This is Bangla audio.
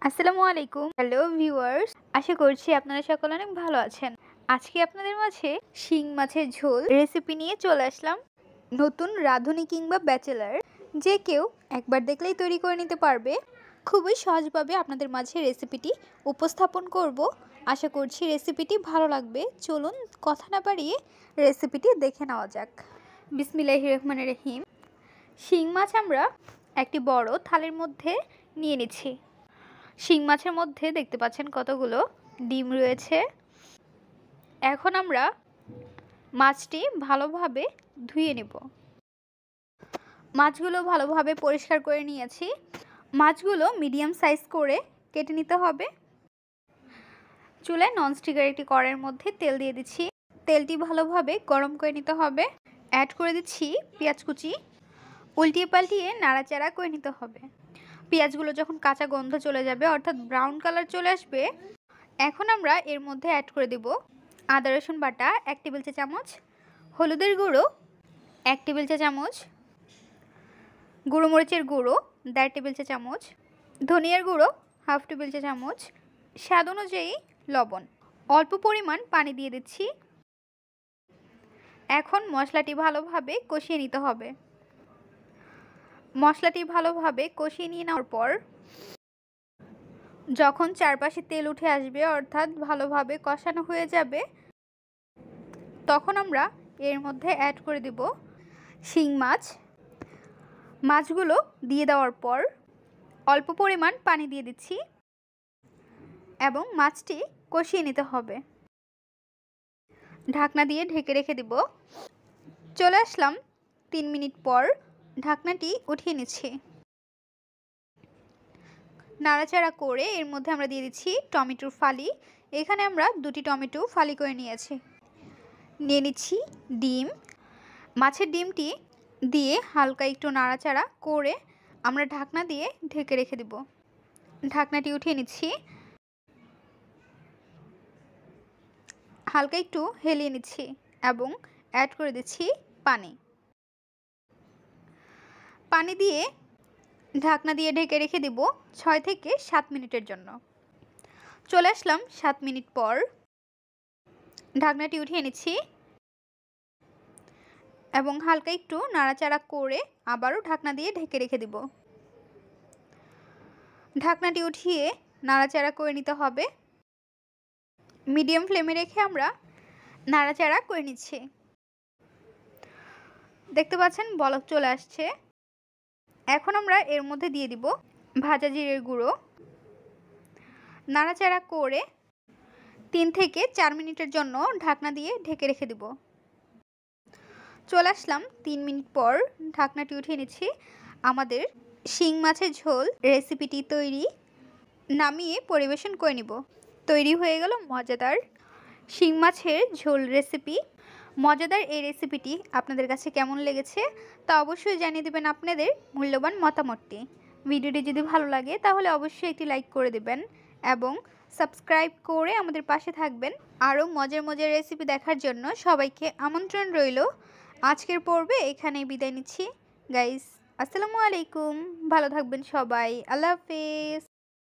আসসালামু আলাইকুম। হ্যালো ভিউয়ার্স, আশা করছি আপনারা সকলে অনেক ভালো আছেন। আজকে আপনাদের মাঝে শিং মাছের ঝোল রেসিপি নিয়ে চলে আসলাম। নতুন রাঁধুনি কিংবা ব্যাচেলার যে কেউ একবার দেখলেই তৈরি করে নিতে পারবে। খুবই সহজভাবে আপনাদের মাঝে রেসিপিটি উপস্থাপন করব। আশা করছি রেসিপিটি ভালো লাগবে। চলুন কথা না বাড়িয়ে রেসিপিটি দেখে নেওয়া যাক। বিসমিল্লাহির রহমানির রহিম। শিং মাছ আমরা একটি বড় থালের মধ্যে নিয়ে নিচ্ছি। শিং মাছের মধ্যে দেখতে পাচ্ছেন কতগুলো ডিম রয়েছে। এখন আমরা মাছটি ভালোভাবে ধুয়ে নেব। মাছগুলো ভালোভাবে পরিষ্কার করে নিয়েছি। মাছগুলো মিডিয়াম সাইজ করে কেটে নিতে হবে। চুলায় ননস্টিকের একটি কড়াইয়ের মধ্যে তেল দিয়ে দিচ্ছি। তেলটি ভালোভাবে গরম করে নিতে হবে। অ্যাড করে দিচ্ছি পেঁয়াজ কুচি। উল্টিয়ে পাল্টিয়ে নাড়াচাড়া করে নিতে হবে। পেঁয়াজগুলো যখন কাঁচা গন্ধ চলে যাবে অর্থাৎ ব্রাউন কালার চলে আসবে, এখন আমরা এর মধ্যে অ্যাড করে দেব আদা রসুন বাটা 1 টেবিল চা চামচ, হলুদের গুঁড়ো 1 টেবিল চা চামচ, গুঁড়ো মরিচের গুঁড়ো 1.5 টেবিল চা চামচ, ধনিয়ার গুঁড়ো 1/2 টেবিল চা চামচ, স্বাদ অনুযায়ী লবণ। অল্প পরিমাণ পানি দিয়ে দিচ্ছি। এখন মশলাটি ভালোভাবে কষিয়ে নিতে হবে। মশলাটি ভালোভাবে কষিয়ে নিয়ে নেওয়ার পর যখন চারপাশে তেল উঠে আসবে অর্থাৎ ভালোভাবে কষানো হয়ে যাবে, তখন আমরা এর মধ্যে অ্যাড করে দেব শিং মাছ। মাছগুলো দিয়ে দেওয়ার পর অল্প পরিমাণ পানি দিয়ে দিচ্ছি এবং মাছটি কষিয়ে নিতে হবে। ঢাকনা দিয়ে ঢেকে রেখে দেব। চলে আসলাম 3 মিনিট পর। ঢাকনাটি উঠিয়ে নিচ্ছি। নাড়াচাড়া করে এর মধ্যে আমরা দিয়ে দিচ্ছি টমেটোর ফালি। এখানে আমরা 2টি টমেটো ফালি করে নিয়েছি। নিয়ে নিচ্ছি ডিম। মাছের ডিমটি দিয়ে হালকা একটু নাড়াচাড়া করে আমরা ঢাকনা দিয়ে ঢেকে রেখে দেব। ঢাকনাটি উঠিয়ে নিচ্ছি। হালকা একটু হেলিয়ে নিচ্ছি এবং অ্যাড করে দিচ্ছি পানি। পানি দিয়ে ঢাকনা দিয়ে ঢেকে রেখে দেব 6 থেকে 7 মিনিটের জন্য। চলে আসলাম 7 মিনিট পর। ঢাকনাটি উঠিয়ে নিচ্ছি এবং হালকা একটু নাড়াচাড়া করে আবারও ঢাকনা দিয়ে ঢেকে রেখে দেব। ঢাকনাটি উঠিয়ে নাড়াচাড়া করে নিতে হবে। মিডিয়াম ফ্লেমে রেখে আমরা নাড়াচাড়া করে নিচ্ছি। দেখতে পাচ্ছেন বলক চলে আসছে। এখন আমরা এর মধ্যে দিয়ে দিব ভাজা জিরের গুঁড়ো। নাড়াচাড়া করে 3 থেকে 4 মিনিটের জন্য ঢাকনা দিয়ে ঢেকে রেখে দেব। চলে আসলাম 3 মিনিট পর। ঢাকনাটি উঠিয়ে নিচ্ছি। আমাদের শিং মাছের ঝোল রেসিপিটি তৈরি। নামিয়ে পরিবেশন করে নিব। তৈরি হয়ে গেল মজাদার শিং মাছের ঝোল রেসিপি। মজাদার এই রেসিপিটি আপনাদের কাছে কেমন লেগেছে তা অবশ্যই জানিয়ে দেবেন আপনাদের মূল্যবান মতামতটি। ভিডিওটি যদি ভালো লাগে তাহলে অবশ্যই একটি লাইক করে দেবেন এবং সাবস্ক্রাইব করে আমাদের পাশে থাকবেন। আরও মজার মজার রেসিপি দেখার জন্য সবাইকে আমন্ত্রণ রইল। আজকের পর্বে এখানেই বিদায় নিচ্ছি গাইস। আসসালামু আলাইকুম। ভালো থাকবেন সবাই। আল্লাহ হাফেজ।